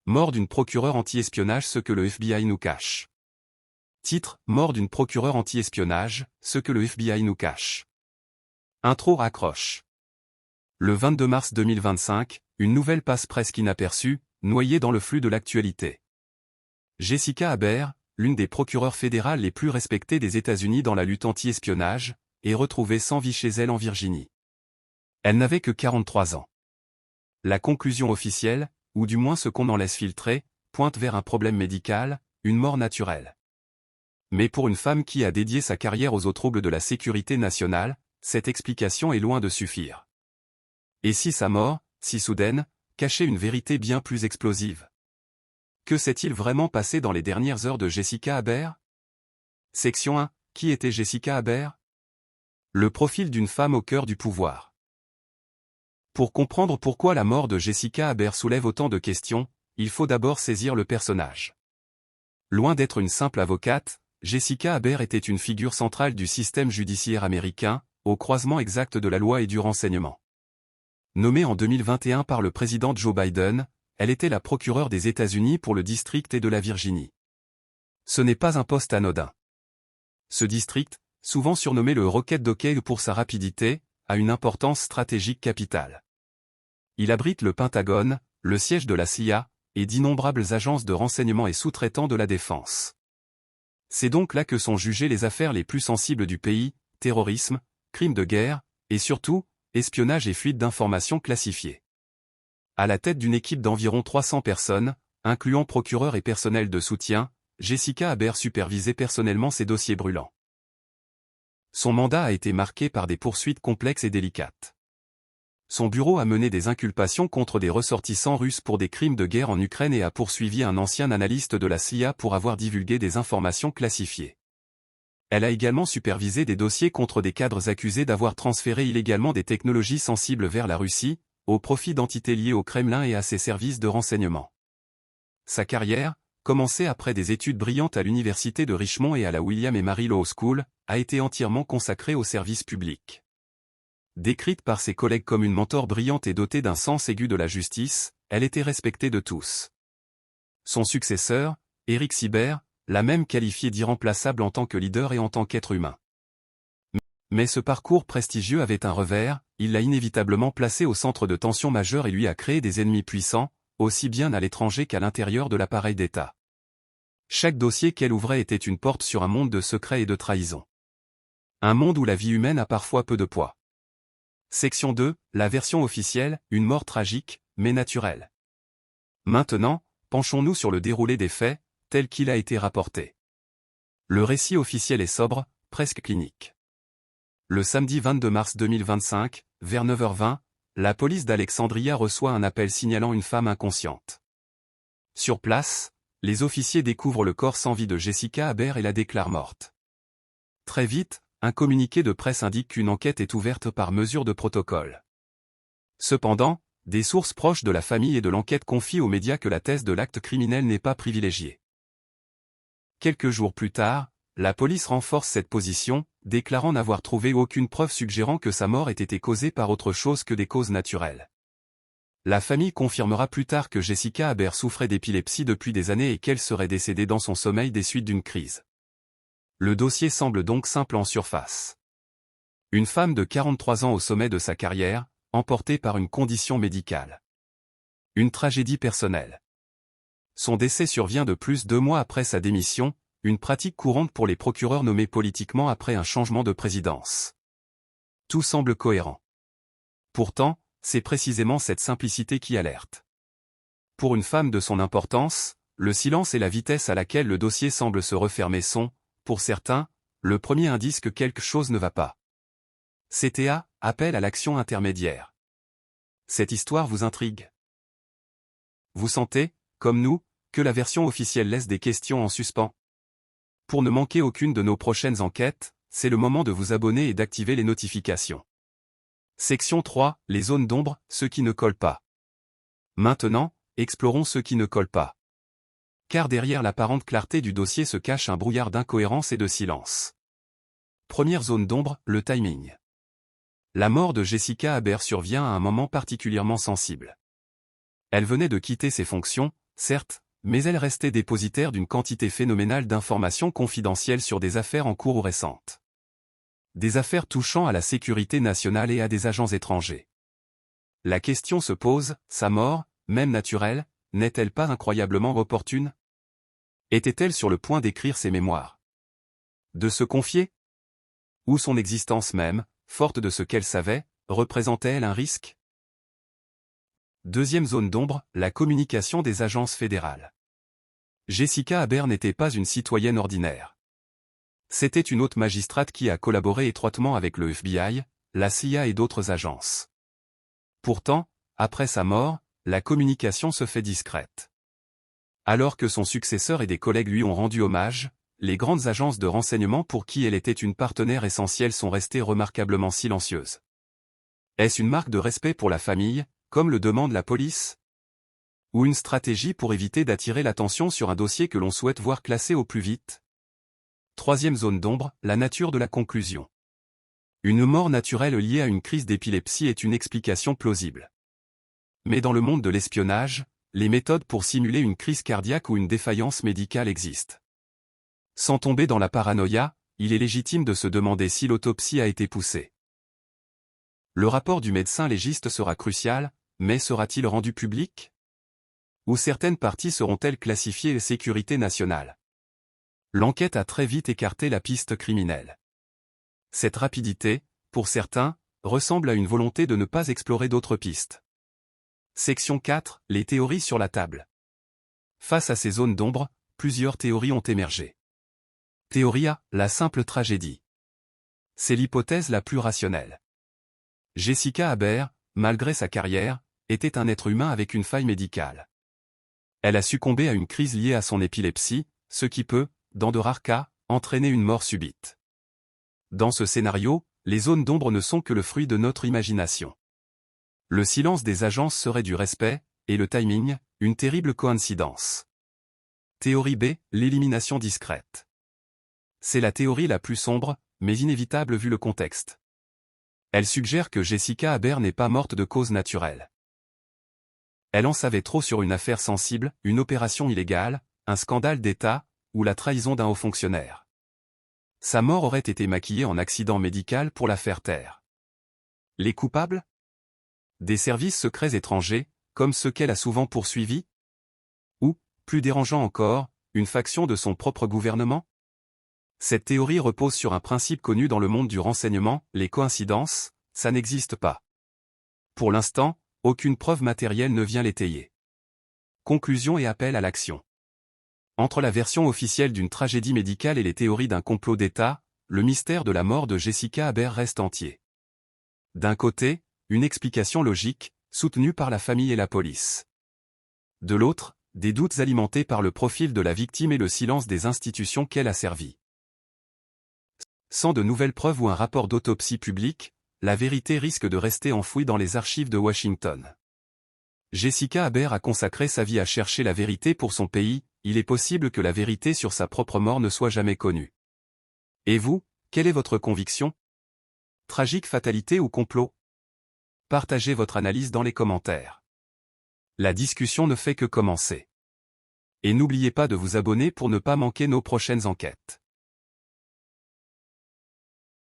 Mort d'une procureure anti-espionnage, ce que le FBI nous cache. Titre, Mort d'une procureure anti-espionnage, ce que le FBI nous cache. Intro raccroche. Le 22 mars 2025, une nouvelle passe presque inaperçue, noyée dans le flux de l'actualité. Jessica Haber, l'une des procureures fédérales les plus respectées des États-Unis dans la lutte anti-espionnage, est retrouvée sans vie chez elle en Virginie. Elle n'avait que 43 ans. La conclusion officielle, ou du moins ce qu'on en laisse filtrer, pointe vers un problème médical, une mort naturelle. Mais pour une femme qui a dédié sa carrière aux troubles de la sécurité nationale, cette explication est loin de suffire. Et si sa mort, si soudaine, cachait une vérité bien plus explosive? Que s'est-il vraiment passé dans les dernières heures de Jessica Haber? Section 1. Qui était Jessica Haber? Le profil d'une femme au cœur du pouvoir. Pour comprendre pourquoi la mort de Jessica Haber soulève autant de questions, il faut d'abord saisir le personnage. Loin d'être une simple avocate, Jessica Haber était une figure centrale du système judiciaire américain, au croisement exact de la loi et du renseignement. Nommée en 2021 par le président Joe Biden, elle était la procureure des États-Unis pour le district et de la Virginie. Ce n'est pas un poste anodin. Ce district, souvent surnommé le Rocket Docket pour sa rapidité, a une importance stratégique capitale. Il abrite le Pentagone, le siège de la CIA, et d'innombrables agences de renseignement et sous-traitants de la défense. C'est donc là que sont jugées les affaires les plus sensibles du pays, terrorisme, crimes de guerre, et surtout, espionnage et fuite d'informations classifiées. À la tête d'une équipe d'environ 300 personnes, incluant procureurs et personnel de soutien, Jessica Haber supervisait personnellement ces dossiers brûlants. Son mandat a été marqué par des poursuites complexes et délicates. Son bureau a mené des inculpations contre des ressortissants russes pour des crimes de guerre en Ukraine et a poursuivi un ancien analyste de la CIA pour avoir divulgué des informations classifiées. Elle a également supervisé des dossiers contre des cadres accusés d'avoir transféré illégalement des technologies sensibles vers la Russie, au profit d'entités liées au Kremlin et à ses services de renseignement. Sa carrière, commencée après des études brillantes à l'université de Richmond et à la William & Mary Law School, a été entièrement consacrée au service public. Décrite par ses collègues comme une mentor brillante et dotée d'un sens aigu de la justice, elle était respectée de tous. Son successeur, Eric Sieber, l'a même qualifiée d'irremplaçable en tant que leader et en tant qu'être humain. Mais ce parcours prestigieux avait un revers, il l'a inévitablement placé au centre de tensions majeures et lui a créé des ennemis puissants, aussi bien à l'étranger qu'à l'intérieur de l'appareil d'État. Chaque dossier qu'elle ouvrait était une porte sur un monde de secrets et de trahison. Un monde où la vie humaine a parfois peu de poids. Section 2, la version officielle, une mort tragique, mais naturelle. Maintenant, penchons-nous sur le déroulé des faits, tel qu'il a été rapporté. Le récit officiel est sobre, presque clinique. Le samedi 22 mars 2025, vers 9h20, la police d'Alexandria reçoit un appel signalant une femme inconsciente. Sur place, les officiers découvrent le corps sans vie de Jessica Haber et la déclarent morte. Très vite, un communiqué de presse indique qu'une enquête est ouverte par mesure de protocole. Cependant, des sources proches de la famille et de l'enquête confient aux médias que la thèse de l'acte criminel n'est pas privilégiée. Quelques jours plus tard, la police renforce cette position, déclarant n'avoir trouvé aucune preuve suggérant que sa mort ait été causée par autre chose que des causes naturelles. La famille confirmera plus tard que Jessica Haber souffrait d'épilepsie depuis des années et qu'elle serait décédée dans son sommeil des suites d'une crise. Le dossier semble donc simple en surface. Une femme de 43 ans au sommet de sa carrière, emportée par une condition médicale. Une tragédie personnelle. Son décès survient de plus 2 mois après sa démission, une pratique courante pour les procureurs nommés politiquement après un changement de présidence. Tout semble cohérent. Pourtant, c'est précisément cette simplicité qui alerte. Pour une femme de son importance, le silence et la vitesse à laquelle le dossier semble se refermer sont, pour certains, le premier indice que quelque chose ne va pas. CTA, appel à l'action intermédiaire. Cette histoire vous intrigue? Vous sentez, comme nous, que la version officielle laisse des questions en suspens? Pour ne manquer aucune de nos prochaines enquêtes, c'est le moment de vous abonner et d'activer les notifications. Section 3, les zones d'ombre, ceux qui ne collent pas. Maintenant, explorons ceux qui ne collent pas. Car derrière l'apparente clarté du dossier se cache un brouillard d'incohérence et de silence. Première zone d'ombre, le timing. La mort de Jessica Haber survient à un moment particulièrement sensible. Elle venait de quitter ses fonctions, certes, mais elle restait dépositaire d'une quantité phénoménale d'informations confidentielles sur des affaires en cours ou récentes. Des affaires touchant à la sécurité nationale et à des agents étrangers. La question se pose, sa mort, même naturelle, n'est-elle pas incroyablement opportune? Était-elle sur le point d'écrire ses mémoires? De se confier? Ou son existence même, forte de ce qu'elle savait, représentait-elle un risque? Deuxième zone d'ombre, la communication des agences fédérales. Jessica Haber n'était pas une citoyenne ordinaire. C'était une haute magistrate qui a collaboré étroitement avec le FBI, la CIA et d'autres agences. Pourtant, après sa mort, la communication se fait discrète. Alors que son successeur et des collègues lui ont rendu hommage, les grandes agences de renseignement pour qui elle était une partenaire essentielle sont restées remarquablement silencieuses. Est-ce une marque de respect pour la famille, comme le demande la police? Ou une stratégie pour éviter d'attirer l'attention sur un dossier que l'on souhaite voir classé au plus vite? Troisième zone d'ombre, la nature de la conclusion. Une mort naturelle liée à une crise d'épilepsie est une explication plausible. Mais dans le monde de l'espionnage, les méthodes pour simuler une crise cardiaque ou une défaillance médicale existent. Sans tomber dans la paranoïa, il est légitime de se demander si l'autopsie a été poussée. Le rapport du médecin légiste sera crucial, mais sera-t-il rendu public? Ou certaines parties seront-elles classifiées sécurité nationale? L'enquête a très vite écarté la piste criminelle. Cette rapidité, pour certains, ressemble à une volonté de ne pas explorer d'autres pistes. Section 4, les théories sur la table. Face à ces zones d'ombre, plusieurs théories ont émergé. Théorie A, la simple tragédie. C'est l'hypothèse la plus rationnelle. Jessica Haber, malgré sa carrière, était un être humain avec une faille médicale. Elle a succombé à une crise liée à son épilepsie, ce qui peut, dans de rares cas, entraîner une mort subite. Dans ce scénario, les zones d'ombre ne sont que le fruit de notre imagination. Le silence des agences serait du respect, et le timing, une terrible coïncidence. Théorie B, l'élimination discrète. C'est la théorie la plus sombre, mais inévitable vu le contexte. Elle suggère que Jessica Haber n'est pas morte de cause naturelle. Elle en savait trop sur une affaire sensible, une opération illégale, un scandale d'État, ou la trahison d'un haut fonctionnaire. Sa mort aurait été maquillée en accident médical pour la faire taire. Les coupables? Des services secrets étrangers, comme ceux qu'elle a souvent poursuivis? Ou, plus dérangeant encore, une faction de son propre gouvernement? Cette théorie repose sur un principe connu dans le monde du renseignement, les coïncidences, ça n'existe pas. Pour l'instant, aucune preuve matérielle ne vient l'étayer. Conclusion et appel à l'action. Entre la version officielle d'une tragédie médicale et les théories d'un complot d'État, le mystère de la mort de Jessica Haber reste entier. D'un côté, une explication logique, soutenue par la famille et la police. De l'autre, des doutes alimentés par le profil de la victime et le silence des institutions qu'elle a servies. Sans de nouvelles preuves ou un rapport d'autopsie public, la vérité risque de rester enfouie dans les archives de Washington. Jessica Haber a consacré sa vie à chercher la vérité pour son pays, il est possible que la vérité sur sa propre mort ne soit jamais connue. Et vous, quelle est votre conviction? Tragique fatalité ou complot? Partagez votre analyse dans les commentaires. La discussion ne fait que commencer. Et n'oubliez pas de vous abonner pour ne pas manquer nos prochaines enquêtes.